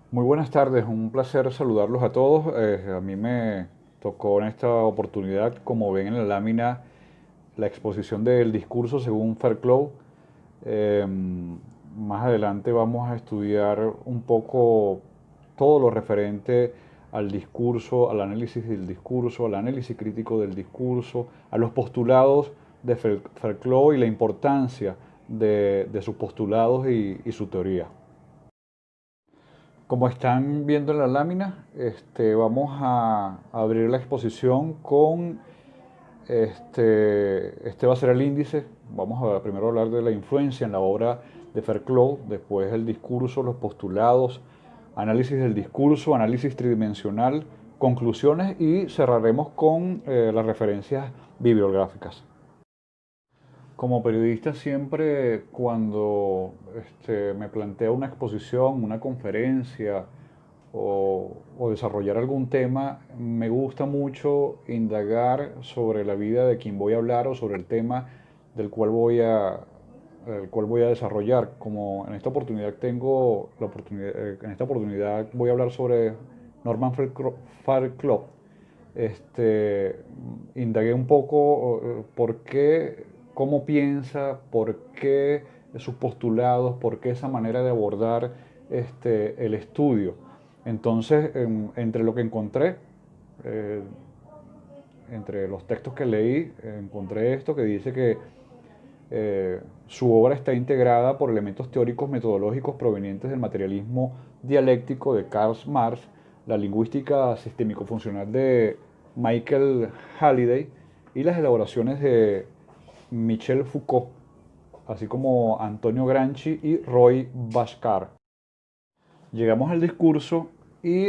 Muy buenas tardes, un placer saludarlos a todos. A mí me tocó en esta oportunidad, como ven en la lámina, la exposición del discurso según Fairclough. Más adelante vamos a estudiar un poco todo lo referente al discurso, al análisis del discurso, al análisis crítico del discurso, a los postulados de Fairclough y la importancia de sus postulados y su teoría. Como están viendo en la lámina, vamos a abrir la exposición con, este va a ser el índice. Vamos a primero hablar de la influencia en la obra de Fairclough, después el discurso, los postulados, análisis del discurso, análisis tridimensional, conclusiones y cerraremos con las referencias bibliográficas. Como periodista siempre cuando me plantea una exposición, una conferencia o desarrollar algún tema, me gusta mucho indagar sobre la vida de quien voy a hablar o sobre el tema del cual el cual voy a desarrollar. Como en esta oportunidad tengo la oportunidad, en esta oportunidad voy a hablar sobre Norman Fairclough. este, Indagué un poco por qué, cómo piensa, por qué sus postulados, por qué esa manera de abordar el estudio. Entonces, entre lo que encontré, eh, entre los textos que leí, encontré esto que dice que su obra está integrada por elementos teóricos metodológicos provenientes del materialismo dialéctico de Karl Marx, la lingüística sistémico-funcional de Michael Halliday y las elaboraciones de Michel Foucault, así como Antonio Gramsci y Roy Bhaskar. Llegamos al discurso y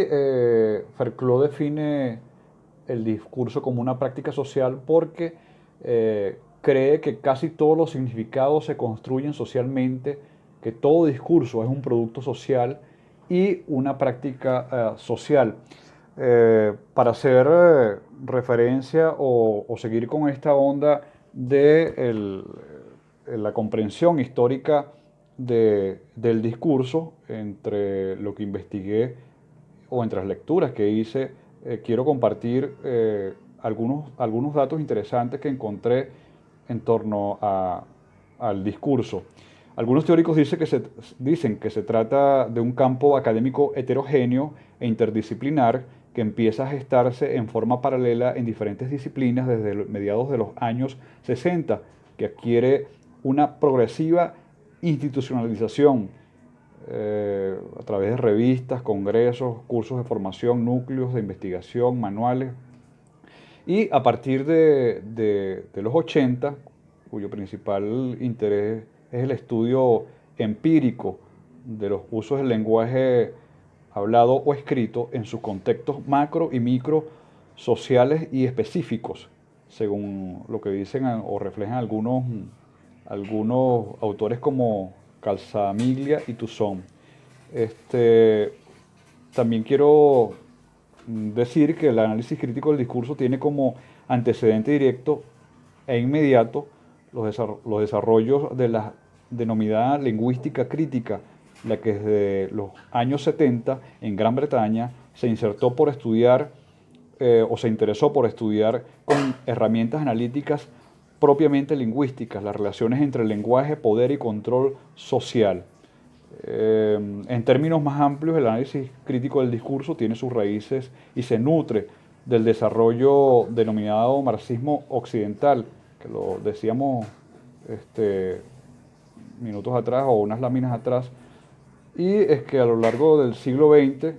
Fairclough define el discurso como una práctica social porque cree que casi todos los significados se construyen socialmente, que todo discurso es un producto social y una práctica social. Para hacer referencia o seguir con esta onda de la comprensión histórica del discurso, entre lo que investigué o entre las lecturas que hice, quiero compartir algunos datos interesantes que encontré en torno al discurso. Algunos teóricos dicen que se trata de un campo académico heterogéneo e interdisciplinar que empieza a gestarse en forma paralela en diferentes disciplinas desde mediados de los años 60, que adquiere una progresiva institucionalización a través de revistas, congresos, cursos de formación, núcleos de investigación, manuales. Y a partir de los 80, cuyo principal interés es el estudio empírico de los usos del lenguaje hablado o escrito en sus contextos macro y micro, sociales y específicos, según lo que dicen o reflejan algunos autores como Calzamiglia y Toussaint. Este, También quiero decir que el análisis crítico del discurso tiene como antecedente directo e inmediato los desarrollos de la denominada lingüística crítica, la que desde los años 70 en Gran Bretaña se insertó por estudiar o se interesó por estudiar con herramientas analíticas propiamente lingüísticas las relaciones entre el lenguaje, poder y control social. En términos más amplios, el análisis crítico del discurso tiene sus raíces y se nutre del desarrollo denominado marxismo occidental, que lo decíamos este, minutos atrás o unas láminas atrás, y es que a lo largo del siglo XX,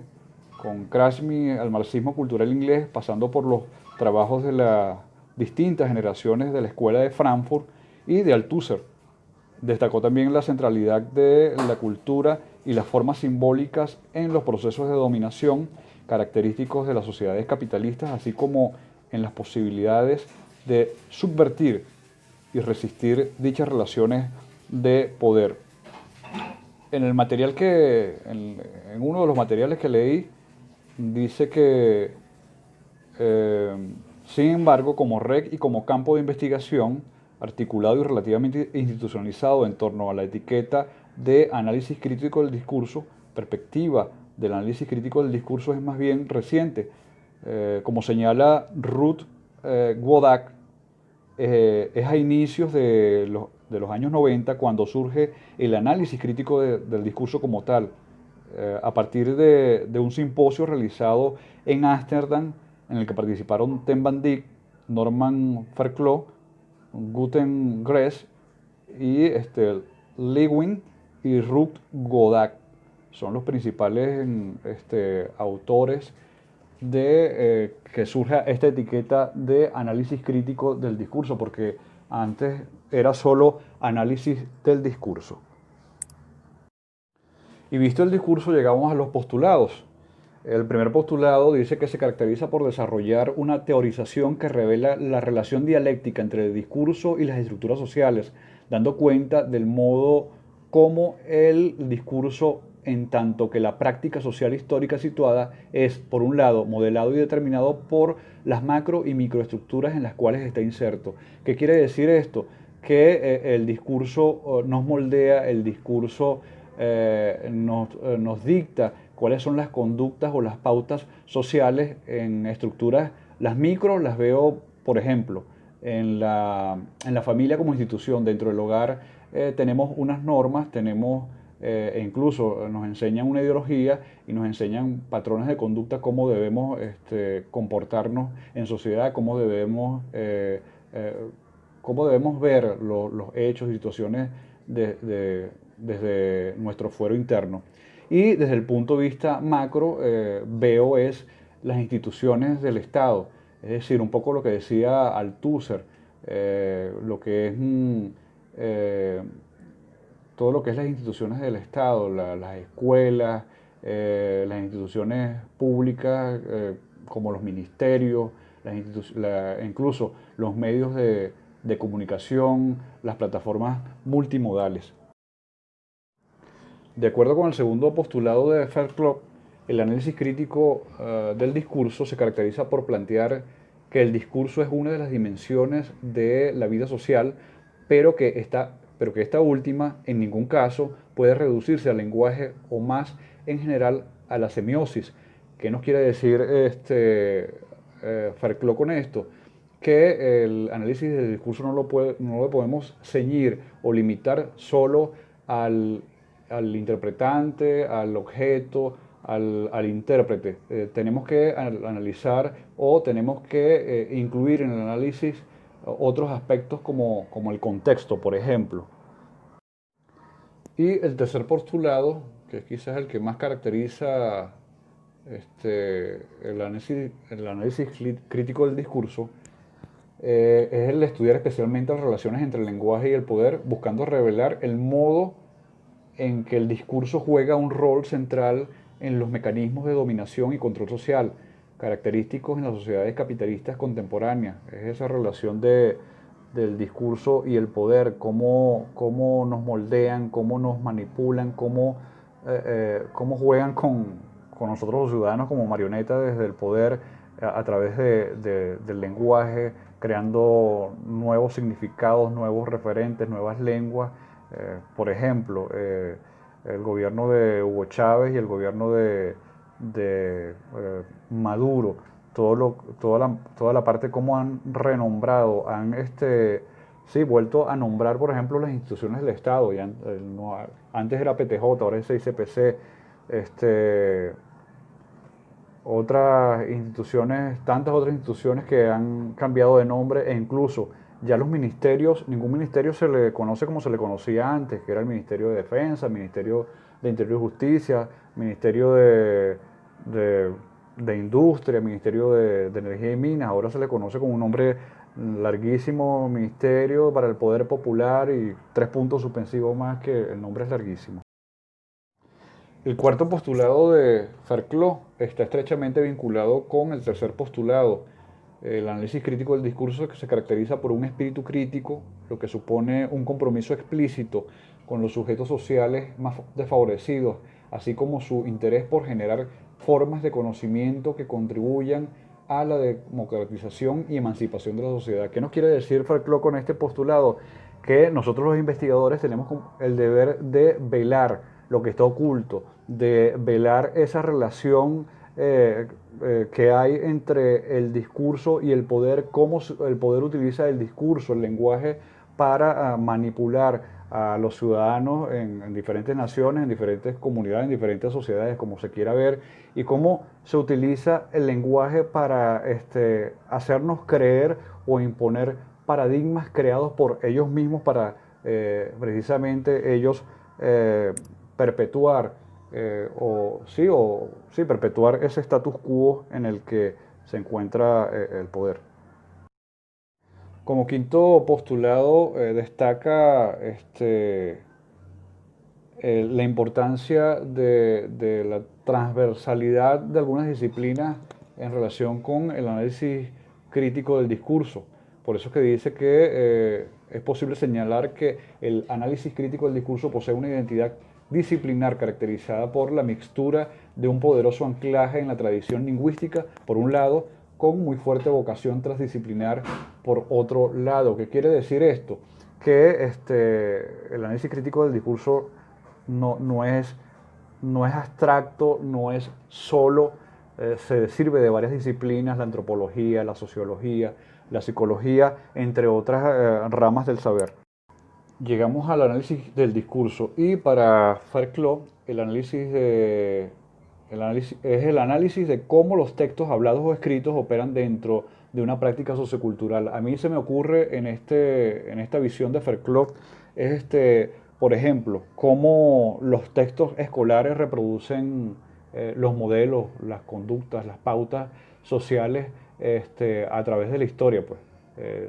con Krasmi al marxismo cultural inglés, pasando por los trabajos de las distintas generaciones de la Escuela de Frankfurt y de Althusser, destacó también la centralidad de la cultura y las formas simbólicas en los procesos de dominación característicos de las sociedades capitalistas, así como en las posibilidades de subvertir y resistir dichas relaciones de poder. En el material en uno de los materiales que leí, dice que eh, sin embargo, como REC y como campo de investigación articulado y relativamente institucionalizado en torno a la etiqueta de análisis crítico del discurso, perspectiva del análisis crítico del discurso es más bien reciente. Como señala Ruth Wodak, es a inicios de los años 90 cuando surge el análisis crítico del discurso como tal, a partir de un simposio realizado en Ámsterdam en el que participaron Ten van Dijk, Norman Fairclough, Guten Gress y Lewin y Ruth Wodak. Son los principales autores de que surja esta etiqueta de análisis crítico del discurso, porque antes era solo análisis del discurso. Y visto el discurso, llegamos a los postulados. El primer postulado dice que se caracteriza por desarrollar una teorización que revela la relación dialéctica entre el discurso y las estructuras sociales, dando cuenta del modo como el discurso, en tanto que la práctica social histórica situada, es, por un lado, modelado y determinado por las macro y microestructuras en las cuales está inserto. ¿Qué quiere decir esto? Que el discurso nos moldea, el discurso nos dicta cuáles son las conductas o las pautas sociales en estructuras. Las micro las veo, por ejemplo, en la familia como institución. Dentro del hogar tenemos unas normas, tenemos e incluso nos enseñan una ideología y nos enseñan patrones de conducta, cómo debemos comportarnos en sociedad, cómo debemos ver los hechos y situaciones desde nuestro fuero interno. Y desde el punto de vista macro, veo es las instituciones del Estado, es decir, un poco lo que decía Althusser, lo que es todo lo que es las instituciones del Estado, las escuelas, las instituciones públicas como los ministerios, incluso los medios de comunicación, las plataformas multimodales. De acuerdo con el segundo postulado de Fairclough, el análisis crítico del discurso se caracteriza por plantear que el discurso es una de las dimensiones de la vida social, pero que esta última en ningún caso puede reducirse al lenguaje o más en general a la semiosis. ¿Qué nos quiere decir Fairclough con esto? Que el análisis del discurso no lo podemos ceñir o limitar solo al interpretante, al objeto, al intérprete. Tenemos que analizar o tenemos que incluir en el análisis otros aspectos como el contexto, por ejemplo. Y el tercer postulado, que es quizás el que más caracteriza el análisis crítico del discurso, es el de estudiar especialmente las relaciones entre el lenguaje y el poder, buscando revelar el modo en que el discurso juega un rol central en los mecanismos de dominación y control social, característicos en las sociedades capitalistas contemporáneas. Es esa relación del discurso y el poder, cómo nos moldean, cómo nos manipulan, cómo juegan con nosotros los ciudadanos como marionetas desde el poder a través del lenguaje, creando nuevos significados, nuevos referentes, nuevas lenguas. Por ejemplo, el gobierno de Hugo Chávez y el gobierno de Maduro, toda la parte como han renombrado, han vuelto a nombrar, por ejemplo, las instituciones del Estado. Antes era PTJ, ahora es ICPC, otras instituciones, tantas otras instituciones que han cambiado de nombre, e incluso ya los ministerios, ningún ministerio se le conoce como se le conocía antes, que era el Ministerio de Defensa, el Ministerio de Interior y Justicia, Ministerio de Industria, Ministerio de Energía y Minas. Ahora se le conoce con un nombre larguísimo, Ministerio para el Poder Popular, y 3 puntos suspensivos más, que el nombre es larguísimo. El cuarto postulado de Fairclough está estrechamente vinculado con el tercer postulado. El análisis crítico del discurso, que se caracteriza por un espíritu crítico, lo que supone un compromiso explícito con los sujetos sociales más desfavorecidos, así como su interés por generar formas de conocimiento que contribuyan a la democratización y emancipación de la sociedad. ¿Qué nos quiere decir Fairclough con este postulado? Que nosotros los investigadores tenemos el deber de velar, lo que está oculto, de velar esa relación que hay entre el discurso y el poder, cómo el poder utiliza el discurso, el lenguaje para manipular a los ciudadanos en diferentes naciones, en diferentes comunidades, en diferentes sociedades, como se quiera ver, y cómo se utiliza el lenguaje para hacernos creer o imponer paradigmas creados por ellos mismos para precisamente ellos perpetuar perpetuar ese status quo en el que se encuentra el poder. Como quinto postulado, destaca la importancia de la transversalidad de algunas disciplinas en relación con el análisis crítico del discurso. Por eso es que dice que es posible señalar que el análisis crítico del discurso posee una identidad disciplinar caracterizada por la mixtura de un poderoso anclaje en la tradición lingüística, por un lado, con muy fuerte vocación transdisciplinar por otro lado. ¿Qué quiere decir esto? Que el análisis crítico del discurso no es abstracto, no es solo, se sirve de varias disciplinas, la antropología, la sociología, la psicología, entre otras ramas del saber. Llegamos al análisis del discurso y para Fairclough es el análisis de cómo los textos hablados o escritos operan dentro de una práctica sociocultural. A mí se me ocurre en esta visión de Fairclough es por ejemplo, cómo los textos escolares reproducen los modelos, las conductas, las pautas sociales a través de la historia, pues.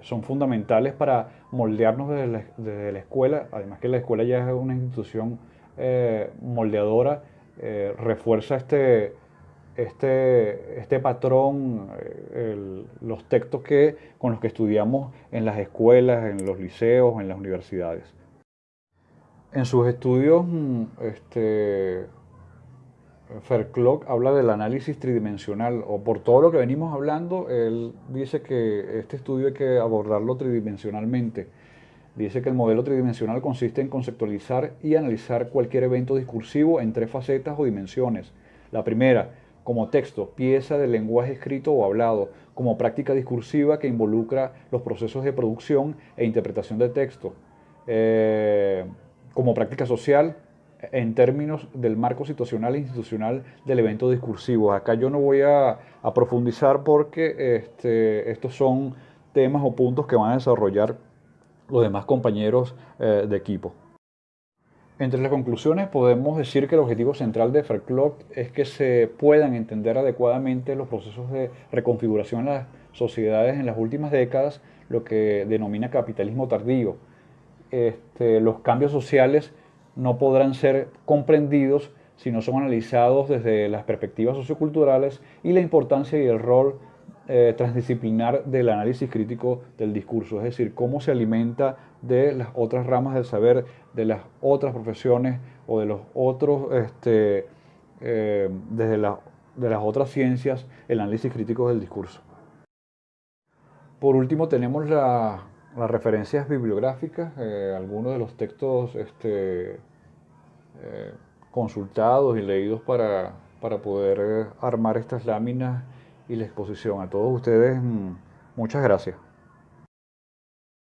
Son fundamentales para moldearnos desde la escuela, además que la escuela ya es una institución moldeadora, refuerza este patrón, los textos con los que estudiamos en las escuelas, en los liceos, en las universidades. En sus estudios, Fairclough habla del análisis tridimensional, o por todo lo que venimos hablando, él dice que este estudio hay que abordarlo tridimensionalmente. Dice que el modelo tridimensional consiste en conceptualizar y analizar cualquier evento discursivo en tres facetas o dimensiones. La primera, como texto, pieza de lenguaje escrito o hablado, como práctica discursiva que involucra los procesos de producción e interpretación de texto. Como práctica social, en términos del marco situacional e institucional del evento discursivo. Acá yo no voy a profundizar porque estos son temas o puntos que van a desarrollar los demás compañeros de equipo. Entre las conclusiones podemos decir que el objetivo central de Fairclough es que se puedan entender adecuadamente los procesos de reconfiguración en las sociedades en las últimas décadas, lo que denomina capitalismo tardío. Los cambios sociales no podrán ser comprendidos si no son analizados desde las perspectivas socioculturales y la importancia y el rol transdisciplinar del análisis crítico del discurso, es decir, cómo se alimenta de las otras ramas del saber, de las otras profesiones o de los otros, de las otras ciencias, el análisis crítico del discurso. Por último tenemos las referencias bibliográficas, algunos de los textos consultados y leídos para poder armar estas láminas y la exposición. A todos ustedes, muchas gracias.